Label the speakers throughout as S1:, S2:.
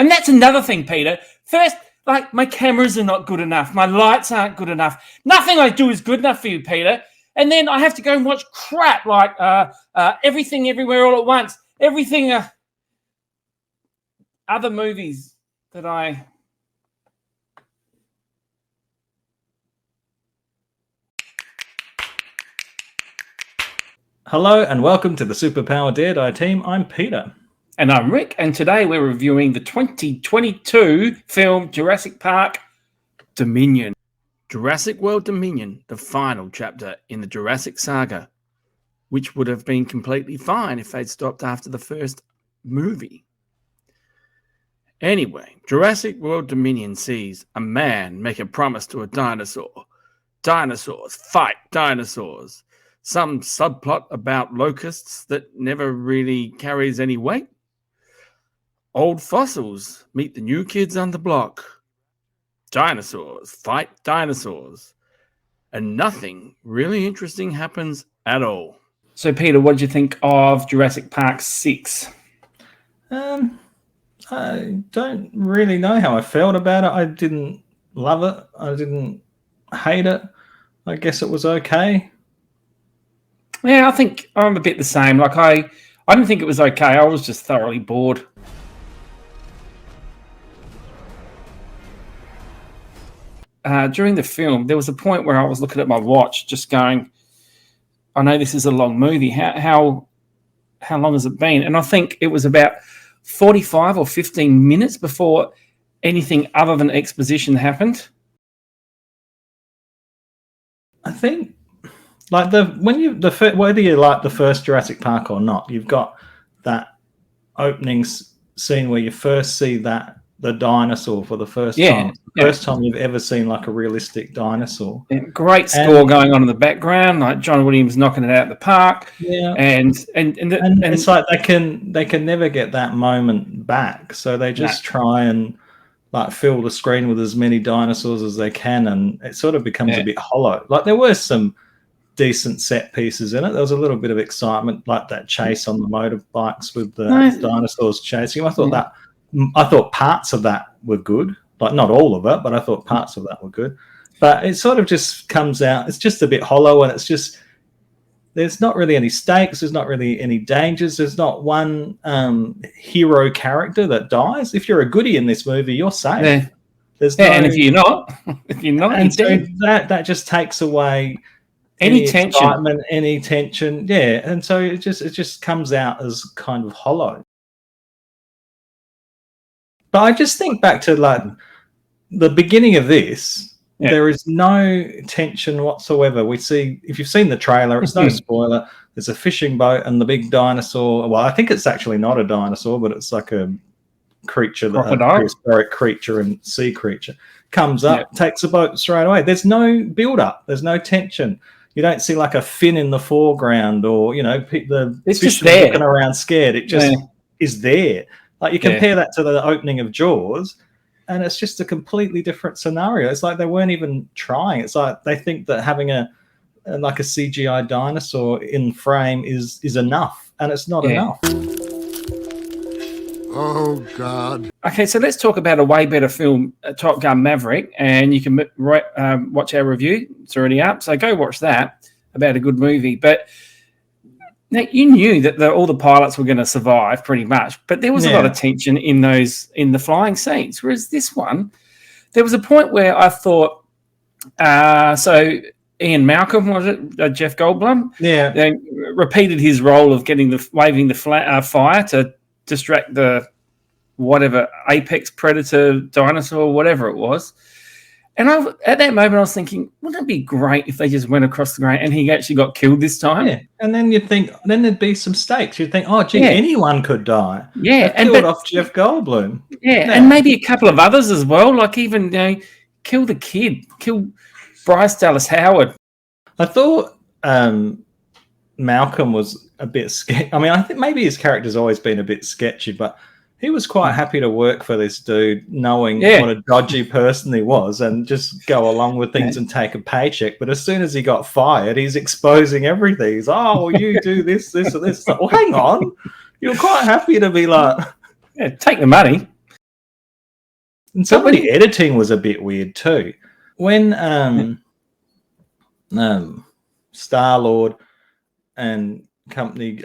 S1: And that's another thing, Peter. First, like, my cameras are not good enough. My lights aren't good enough. Nothing I do is good enough for you, Peter. And then I have to go and watch crap like Everything Everywhere All at Once. Everything, other movies that I...
S2: Hello and welcome to the Superpower Dare Die team. I'm Peter.
S1: And I'm Rick, and today we're reviewing the 2022 film Jurassic Park Dominion. Jurassic World Dominion, the final chapter in the Jurassic saga, which would have been completely fine if they'd stopped after the first movie. Anyway, Jurassic World Dominion sees a man make a promise to a dinosaur. Dinosaurs fight dinosaurs. Some subplot about locusts that never really carries any weight. Old fossils meet the new kids on the block. Dinosaurs fight dinosaurs. And nothing really interesting happens at all. So, Peter, what did you think of Jurassic Park 6?
S2: I don't really know how I felt about it. I didn't love it. I didn't hate it. I guess it was okay.
S1: Yeah, I think I'm a bit the same. Like, I didn't think it was okay. I was just thoroughly bored. During the film, there was a point where I was looking at my watch just going, I know this is a long movie. How long has it been? And I think it was about 45 or 15 minutes before anything other than exposition happened.
S2: I think, like, whether you like the first Jurassic Park or not, you've got that opening scene where you first see the dinosaur for the first time. First time you've ever seen like a realistic dinosaur.
S1: Yeah, great score going on in the background, like John Williams knocking it out of the park.
S2: Yeah,
S1: and
S2: it's like they can never get that moment back, so they just try and like fill the screen with as many dinosaurs as they can, and it sort of becomes a bit hollow. Like, there were some decent set pieces in it. There was a little bit of excitement, like that chase on the motorbikes with the dinosaurs chasing him. I thought parts of that were good. Like, not all of it, but I thought parts of that were good. But it sort of just comes out, it's just a bit hollow, and it's just, there's not really any stakes, there's not really any dangers, there's not one hero character that dies. If you're a goodie in this movie, you're safe.
S1: And if you're not,
S2: and so that just takes away any tension, excitement, any tension. Yeah, and so it just comes out as kind of hollow. But I just think back to like the beginning of this. There is no tension whatsoever. We see, if you've seen the trailer, it's no spoiler. There's a fishing boat and the big dinosaur. Well, I think it's actually not a dinosaur, but it's like a creature, a prehistoric creature and sea creature, comes up, takes a boat straight away. There's no build-up. There's no tension. You don't see like a fin in the foreground, or the
S1: it's
S2: fish
S1: just there
S2: looking around scared. It just is there. Like, you compare that to the opening of Jaws, and it's just a completely different scenario. It's like they weren't even trying. It's like they think that having a CGI dinosaur in frame is enough, and it's not enough.
S3: Oh, God.
S1: Okay, so let's talk about a way better film, Top Gun Maverick, and you can watch our review. It's already up, so go watch that, about a good movie. But now, you knew that all the pilots were going to survive pretty much, but there was a lot of tension in the flying scenes. Whereas this one, there was a point where I thought, so Ian Malcolm, was it, Jeff Goldblum?
S2: Yeah.
S1: They repeated his role of waving the fire to distract the whatever apex predator dinosaur, whatever it was. And at that moment, I was thinking, wouldn't it be great if they just went across the ground and he actually got killed this time?
S2: Yeah, and then you'd think, then there'd be some stakes. You'd think, oh, gee, anyone could die.
S1: Yeah,
S2: and killed off Jeff Goldblum.
S1: Yeah, and maybe a couple of others as well. Like, even kill the kid, kill Bryce Dallas Howard.
S2: I thought Malcolm was a bit sketchy. I mean, I think maybe his character's always been a bit sketchy, but he was quite happy to work for this dude, knowing what a dodgy person he was, and just go along with things and take a paycheck. But as soon as he got fired, he's exposing everything. He's, oh, well, you do this, this, and this. Like, well, hang on. You're quite happy to be like...
S1: Yeah, take the money.
S2: And some of the editing was a bit weird too. When Star-Lord and company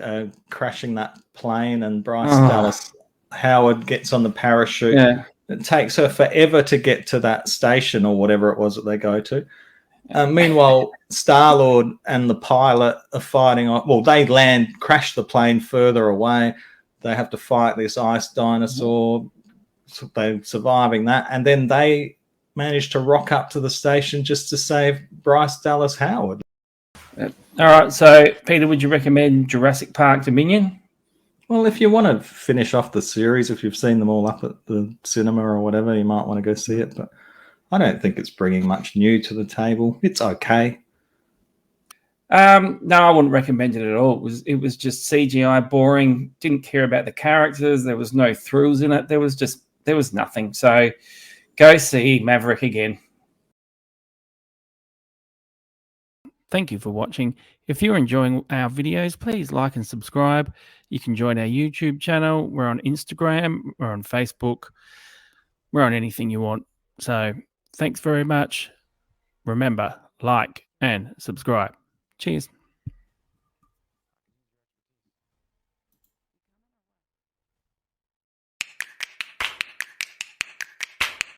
S2: crashing that plane, and Bryce Dallas Howard gets on the parachute.
S3: Yeah.
S2: It takes her forever to get to that station or whatever it was that they go to. Meanwhile, Star-Lord and the pilot are fighting. Well, they crash the plane further away. They have to fight this ice dinosaur. So they're surviving that. And then they manage to rock up to the station just to save Bryce Dallas Howard.
S3: All right. So, Peter, would you recommend Jurassic Park Dominion?
S2: Well, if you want to finish off the series, if you've seen them all up at the cinema or whatever, you might want to go see it. But I don't think it's bringing much new to the table. It's okay.
S3: No, I wouldn't recommend it at all. It was just CGI, boring. Didn't care about the characters. There was no thrills in it. There was nothing. So go see Maverick again. Thank you for watching. If you're enjoying our videos, please like and subscribe. You can join our YouTube channel. We're on Instagram. We're on Facebook. We're on anything you want. So thanks very much. Remember, like and subscribe. Cheers.